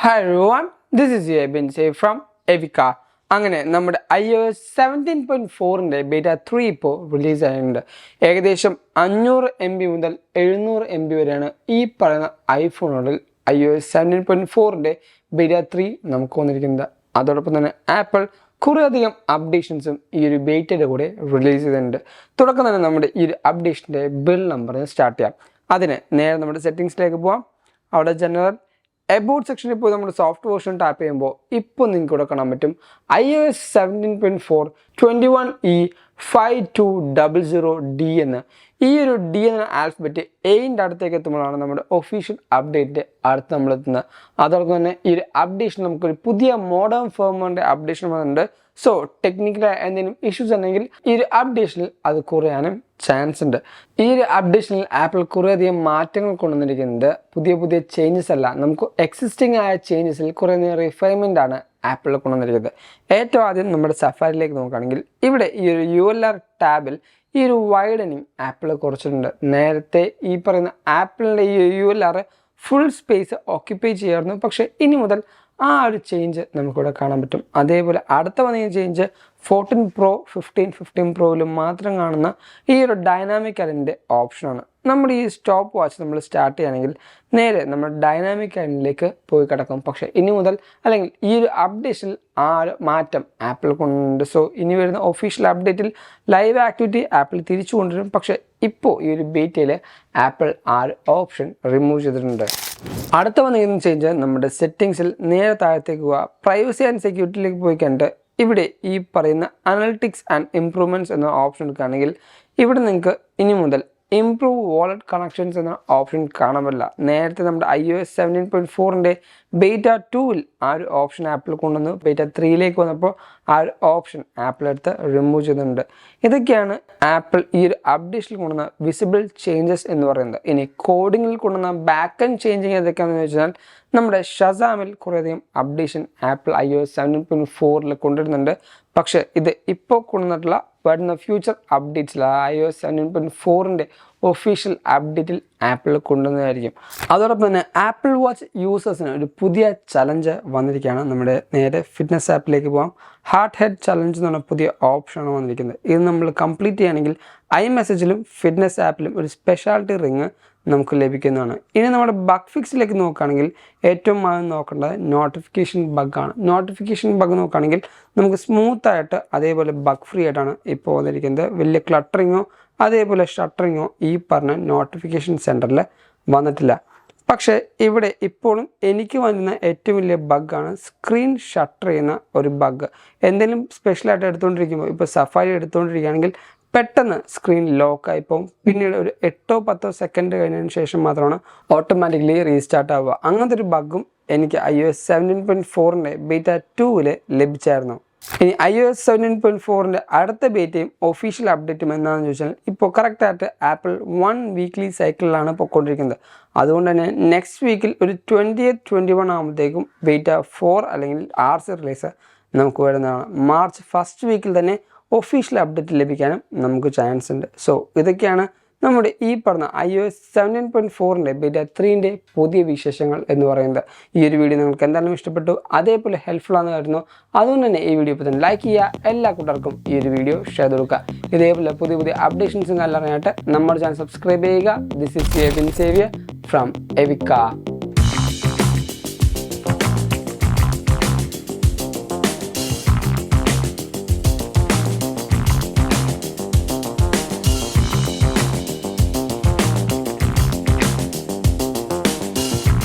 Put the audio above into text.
Hi everyone, this is Bin Say from Evika. അങ്ങനെ നമ്മുടെ iOS 17.4ൻ്റെ beta 3 ഇപ്പോൾ release ആയിട്ടുണ്ട്. ഏകദേശം 500 MB മുതൽ 700 MB വരെയാണ് ഈ പറയുന്ന ഐഫോണുകളിൽ iOS 17.4ൻ്റെ ബീറ്റ 3 നമുക്ക് വന്നിരിക്കുന്നത്. അതോടൊപ്പം തന്നെ ആപ്പിൾ കുറേയധികം അപ്ഡേഷൻസും ഈ ഒരു ബീറ്റയുടെ കൂടെ റിലീസ് ചെയ്തിട്ടുണ്ട്. തുടക്കം തന്നെ നമ്മുടെ ഈ ഒരു അപ്ഡേഷൻ്റെ ബിൽ നമ്പറിന് സ്റ്റാർട്ട് ചെയ്യാം. അതിന് നേരെ നമ്മുടെ സെറ്റിങ്സിലേക്ക് പോവാം. അവിടെ ജനറൽ എബൌട്ട് സെക്ഷനിൽ പോയി നമ്മൾ സോഫ്റ്റ് വേർഷൻ ടാപ്പ് ചെയ്യുമ്പോൾ ഇപ്പോൾ നിങ്ങൾക്ക് ഇവിടെ കാണാൻ പറ്റും iOS 17.4 21E5200D എന്ന്. ഈ ഒരു D എന്ന ആൽഫബറ്റ് എയിൻ്റെ അടുത്തേക്ക് എത്തുമ്പോഴാണ് നമ്മുടെ ഒഫീഷ്യൽ അപ്ഡേറ്റ് അടുത്ത് നമ്മളെത്തുന്നത്. അതോടൊപ്പം തന്നെ ഈ ഒരു അപ്ഡേഷൻ നമുക്കൊരു പുതിയ മോഡേൺ ഫേംവെയറിൻ്റെ അപ്ഡേഷൻ വന്നിട്ടുണ്ട്. സോ ടെക്നിക്കലായി എന്തെങ്കിലും ഇഷ്യൂസ് ഉണ്ടെങ്കിൽ ഈ ഒരു അപ്ഡേഷനിൽ അത് കുറയാനും ചാൻസ് ഉണ്ട്. ഈ ഒരു അപ്ഡേഷനിൽ ആപ്പിൾ കുറേയധികം മാറ്റങ്ങൾ കൊണ്ടുവന്നിരിക്കുന്നത് പുതിയ ചേഞ്ചസ് അല്ല, നമുക്ക് എക്സിസ്റ്റിംഗ് ആയ ചേഞ്ചസിൽ കുറേ റിഫൈൻമെൻ്റ് ആണ് ആപ്പിൾ കൊണ്ടുവന്നിരിക്കുന്നത്. ഏറ്റവും ആദ്യം നമ്മുടെ സഫാരിയിലേക്ക് നോക്കുകയാണെങ്കിൽ ഇവിടെ ഈ ഒരു ULR ടാബിൽ ഈ ഒരു വൈഡനിങ് ആപ്പിൾ കുറച്ചിട്ടുണ്ട്. നേരത്തെ ഈ പറയുന്ന ആപ്പിളിൻ്റെ ഈ ULR ഫുൾ സ്പേസ് ഓക്യുപ്പൈ ചെയ്യായിരുന്നു. പക്ഷേ ഇനി മുതൽ ആ ഒരു ചേഞ്ച് നമുക്കിവിടെ കാണാൻ പറ്റും. അതേപോലെ അടുത്ത വന്ന ചേഞ്ച് 14 Pro 15 Proയിലും മാത്രം കാണുന്ന ഈ ഒരു ഡൈനാമിക് അലൈനിൻ്റെ ഓപ്ഷനാണ്. നമ്മുടെ ഈ സ്റ്റോപ്പ് വാച്ച് നമ്മൾ സ്റ്റാർട്ട് ചെയ്യുകയാണെങ്കിൽ നേരെ നമ്മൾ ഡൈനാമിക് അലൈനിലേക്ക് പോയി കിടക്കും. പക്ഷേ ഇനി മുതൽ അല്ലെങ്കിൽ ഈ ഒരു അപ്ഡേഷനിൽ ആ ഒരു മാറ്റം ആപ്പിൾ കൊണ്ടുണ്ട്. സോ ഇനി വരുന്ന ഒഫീഷ്യൽ അപ്ഡേറ്റിൽ ലൈവ് ആക്ടിവിറ്റി ആപ്പിൾ തിരിച്ചു കൊണ്ടുവരും. പക്ഷേ ഇപ്പോൾ ഈ ഒരു ബീറ്റയിൽ ആപ്പിൾ ആ ഒരു ഓപ്ഷൻ റിമൂവ് ചെയ്തിട്ടുണ്ട്. അടുത്ത വന്നിരിക്കുന്ന ചേഞ്ച് നമ്മുടെ സെറ്റിങ്സിൽ നേരെ താഴത്തേക്ക് പോവുക. പ്രൈവസി ആൻഡ് സെക്യൂരിറ്റിയിലേക്ക് പോയി കണ്ട് ഇവിടെ ഈ പറയുന്ന അനലിറ്റിക്സ് ആൻഡ് ഇംപ്രൂവ്മെൻറ്റ്സ് എന്ന ഓപ്ഷൻ എടുക്കുകയാണെങ്കിൽ ഇവിടെ നിങ്ങൾക്ക് ഇനി മുതൽ ഇംപ്രൂവ് വാലറ്റ് കണക്ഷൻസ് എന്ന ഓപ്ഷൻ കാണാൻ പറ്റില്ല. നേരത്തെ നമ്മുടെ iOS 17.4ൻ്റെ ബീറ്റ 2ൽ ആ ഒരു ഓപ്ഷൻ ആപ്പിൾ കൊണ്ടുവന്നു. ബീറ്റ 3ലേക്ക് വന്നപ്പോൾ ആ ഒരു ഓപ്ഷൻ ആപ്പിൾ എടുത്ത് റിമൂവ് ചെയ്തിട്ടുണ്ട്. ഇതൊക്കെയാണ് ആപ്പിൾ ഈ ഒരു അപ്ഡേഷനിൽ കൊണ്ടുവന്ന വിസിബിൾ ചേഞ്ചസ് എന്ന് പറയുന്നത്. ഇനി കോഡിങ്ങിൽ കൊണ്ടുവന്ന ബാക്ക് ആൻഡ് ചേഞ്ചിങ് ഏതൊക്കെയാണെന്ന് വെച്ചാൽ നമ്മുടെ ഷസാമിൽ കുറേയധികം അപ്ഡേഷൻ ആപ്പിൾ iOS 17.4ൽ കൊണ്ടുവരുന്നുണ്ട്. പക്ഷേ ഇത് ഇപ്പോൾ കൊണ്ടുവന്നിട്ടുള്ള വരുന്ന ഫ്യൂച്ചർ അപ്ഡേറ്റ്സിൽ iOS 17.4ൻ്റെ ഒഫീഷ്യൽ അപ്ഡേറ്റിൽ ആപ്പിൾ കൊണ്ടുവന്നതായിരിക്കും. അതോടൊപ്പം തന്നെ ആപ്പിൾ വാച്ച് യൂസേഴ്സിന് ഒരു പുതിയ ചലഞ്ച് വന്നിരിക്കുകയാണ്. നമ്മുടെ നേരെ ഫിറ്റ്നസ് ആപ്പിലേക്ക് പോകാം. ഹാർട്ട് ഹെഡ് ചലഞ്ച് എന്ന് പറഞ്ഞ പുതിയ ഓപ്ഷനാണ് വന്നിരിക്കുന്നത്. ഇത് നമ്മൾ കംപ്ലീറ്റ് ചെയ്യുകയാണെങ്കിൽ iMessageലും ഫിറ്റ്നസ് ആപ്പിലും ഒരു സ്പെഷ്യാലിറ്റി റിങ് നമുക്ക് ലഭിക്കുന്നതാണ്. ഇനി നമ്മുടെ ബഗ് ഫിക്സിലേക്ക് നോക്കുകയാണെങ്കിൽ ഏറ്റവും ആദ്യം നോക്കേണ്ടത് നോട്ടിഫിക്കേഷൻ ബഗ്ഗാണ്. നോട്ടിഫിക്കേഷൻ ബഗ് നോക്കുകയാണെങ്കിൽ നമുക്ക് സ്മൂത്തായിട്ട് അതേപോലെ ബഗ് ഫ്രീ ആയിട്ടാണ് ഇപ്പോൾ വന്നിരിക്കുന്നത്. വലിയ ക്ലട്ടറിങ്ങോ അതേപോലെ ഷട്ടറിങ്ങോ ഈ പറഞ്ഞ നോട്ടിഫിക്കേഷൻ സെൻറ്ററിൽ വന്നിട്ടില്ല. പക്ഷേ ഇവിടെ ഇപ്പോഴും എനിക്ക് വരുന്ന ഏറ്റവും വലിയ ബഗ്ഗാണ് സ്ക്രീൻ ഷട്ടർ ചെയ്യുന്ന ഒരു ബഗ്. എന്തെങ്കിലും സ്പെഷ്യലായിട്ട് എടുത്തുകൊണ്ടിരിക്കുമ്പോൾ ഇപ്പോൾ സഫാരി എടുത്തുകൊണ്ടിരിക്കുകയാണെങ്കിൽ പെട്ടെന്ന് സ്ക്രീൻ ലോക്കായി പോകും. പിന്നീട് ഒരു 8-10 സെക്കൻഡ് കഴിഞ്ഞതിന് ശേഷം മാത്രമാണ് ഓട്ടോമാറ്റിക്കലി റീസ്റ്റാർട്ട് ആവുക. അങ്ങനത്തെ ഒരു ബഗ്ഗും എനിക്ക് iOS 17.4ൻ്റെ ബീറ്റ 2ൽ ലഭിച്ചായിരുന്നു. ഇനി iOS 17.4ൻ്റെ അടുത്ത ബീറ്റയും ഒഫീഷ്യൽ അപ്ഡേറ്റും എന്താണെന്ന് ചോദിച്ചാൽ ഇപ്പോൾ കറക്റ്റായിട്ട് ആപ്പിൾ 1 വീക്ക്ലി സൈക്കിളിലാണ് പോയിക്കൊണ്ടിരിക്കുന്നത്. അതുകൊണ്ട് തന്നെ നെക്സ്റ്റ് വീക്കിൽ ഒരു 20th 21 ആകുമ്പോഴത്തേക്കും ബീറ്റ 4 അല്ലെങ്കിൽ RC റിലീസ് നമുക്ക് വരുന്നതാണ്. മാർച്ച് 1st വീക്കിൽ തന്നെ ഒഫീഷ്യൽ അപ്ഡേറ്റ് ലഭിക്കാനും നമുക്ക് ചാൻസ് ഉണ്ട്. സോ ഇതൊക്കെയാണ് നമ്മുടെ ഈ പറഞ്ഞ iOS 17.4ൻ്റെ ബീറ്റ 3ൻ്റെ പുതിയ വിശേഷങ്ങൾ എന്ന് പറയുന്നത്. ഈ ഒരു വീഡിയോ നിങ്ങൾക്ക് എന്തായാലും ഇഷ്ടപ്പെട്ടു, അതേപോലെ ഹെൽപ്ഫുൾ ആണെന്ന് കരുതുന്നു. അതുകൊണ്ട് തന്നെ ഈ വീഡിയോ ഇപ്പോൾ തന്നെ ലൈക്ക് ചെയ്യുക, എല്ലാ കൂട്ടർക്കും ഈ ഒരു വീഡിയോ ഷെയർ കൊടുക്കുക. ഇതേപോലെ പുതിയ അപ്ഡേഷൻസും എല്ലാം അറിയാനായിട്ട് നമ്മുടെ ചാനൽ സബ്സ്ക്രൈബ് ചെയ്യുക. This is Bin Xavier from എവിക്ക.